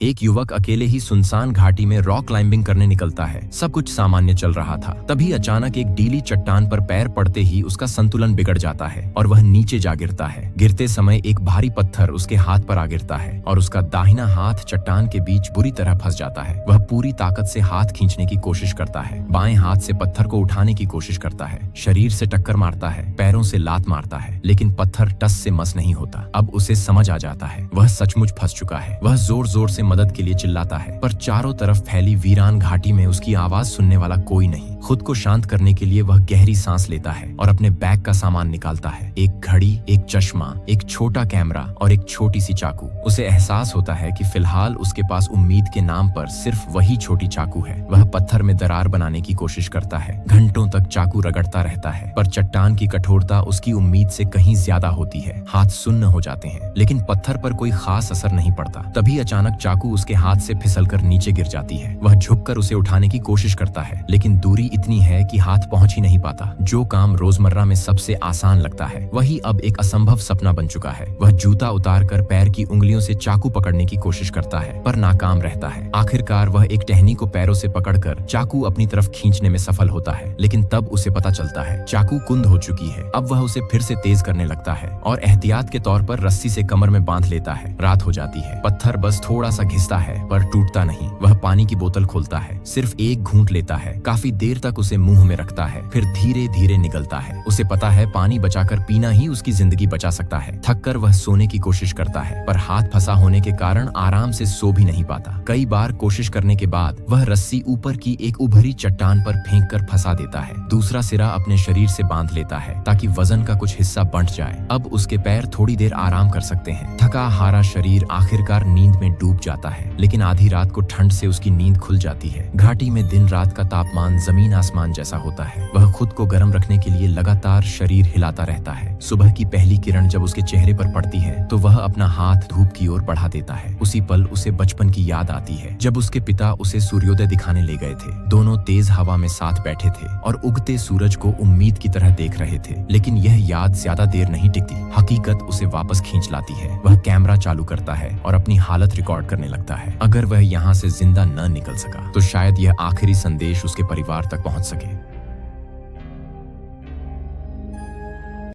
एक युवक अकेले ही सुनसान घाटी में रॉक क्लाइंबिंग करने निकलता है। सब कुछ सामान्य चल रहा था, तभी अचानक एक डीली चट्टान पर पैर पड़ते ही उसका संतुलन बिगड़ जाता है और वह नीचे जा गिरता है। गिरते समय एक भारी पत्थर उसके हाथ पर आ गिरता है और उसका दाहिना हाथ चट्टान के बीच बुरी तरह फंस जाता है। वह पूरी ताकत से हाथ खींचने की कोशिश करता है, बाएं हाथ से पत्थर को उठाने की कोशिश करता है, शरीर से टक्कर मारता है, पैरों से लात मारता है, लेकिन पत्थर टस से मस नहीं होता। अब उसे समझ आ जाता है वह सचमुच फंस चुका है। वह जोर जोर से मदद के लिए चिल्लाता है, पर चारों तरफ फैली वीरान घाटी में उसकी आवाज सुनने वाला कोई नहीं। खुद को शांत करने के लिए वह गहरी सांस लेता है और अपने बैग का सामान निकालता है। एक घड़ी, एक चश्मा, एक छोटा कैमरा और एक छोटी सी चाकू। उसे एहसास होता है कि फिलहाल उसके पास उम्मीद के नाम पर सिर्फ वही छोटी चाकू है। वह पत्थर में दरार बनाने की कोशिश करता है, घंटों तक चाकू रगड़ता रहता है, पर चट्टान की कठोरता उसकी उम्मीद से कहीं ज्यादा होती है। हाथ सुन्न हो जाते हैं, लेकिन पत्थर पर कोई खास असर नहीं पड़ता। तभी अचानक चाकू उसके हाथ से फिसलकर नीचे गिर जाती है। वह झुककर उसे उठाने की कोशिश करता है, लेकिन दूरी इतनी है कि हाथ पहुंच ही नहीं पाता। जो काम रोजमर्रा में सबसे आसान लगता है, वही अब एक असंभव सपना बन चुका है। वह जूता उतारकर पैर की उंगलियों से चाकू पकड़ने की कोशिश करता है, पर नाकाम रहता है। आखिरकार वह एक टहनी को पैरों से पकड़कर चाकू अपनी तरफ खींचने में सफल होता है, लेकिन तब उसे पता चलता है चाकू कुंद हो चुकी है। अब वह उसे फिर से तेज करने लगता है और एहतियात के तौर पर रस्सी से कमर में बांध लेता है। रात हो जाती है, पत्थर बस थोड़ा सा घिसता है पर टूटता नहीं। वह पानी की बोतल खोलता है, सिर्फ एक घूंट लेता है, काफी देर तक उसे मुंह में रखता है, फिर धीरे धीरे निगलता है। उसे पता है पानी बचाकर पीना ही उसकी जिंदगी बचा सकता है। थककर वह सोने की कोशिश करता है, पर हाथ फंसा होने के कारण आराम से सो भी नहीं पाता। कई बार कोशिश करने के बाद वह रस्सी ऊपर की एक उभरी चट्टान पर फेंक कर फंसा देता है। दूसरा सिरा अपने शरीर से बांध लेता है ताकि वजन का कुछ हिस्सा बंट जाए। अब उसके पैर थोड़ी देर आराम कर सकते हैं। थका हारा शरीर आखिरकार नींद में डूब जाता है, लेकिन आधी रात को ठंड से उसकी नींद खुल जाती है। घाटी में दिन रात का तापमान जमीन आसमान जैसा होता है। वह खुद को गर्म रखने के लिए लगातार शरीर हिलाता रहता है। सुबह की पहली किरण जब उसके चेहरे पर पड़ती है तो वह अपना हाथ धूप की ओर बढ़ा देता है। उसी पल उसे बचपन की याद आती है, जब उसके पिता उसे सूर्योदय दिखाने ले गए थे। दोनों तेज हवा में साथ बैठे थे और उगते सूरज को उम्मीद की तरह देख रहे थे। लेकिन यह याद ज्यादा देर नहीं टिकती, हकीकत उसे वापस खींच लाती है। वह कैमरा चालू करता है और अपनी हालत रिकॉर्ड करने लगता है। अगर वह यहाँ से जिंदा न निकल सका तो शायद यह आखिरी संदेश उसके परिवार तक पहुंच सके।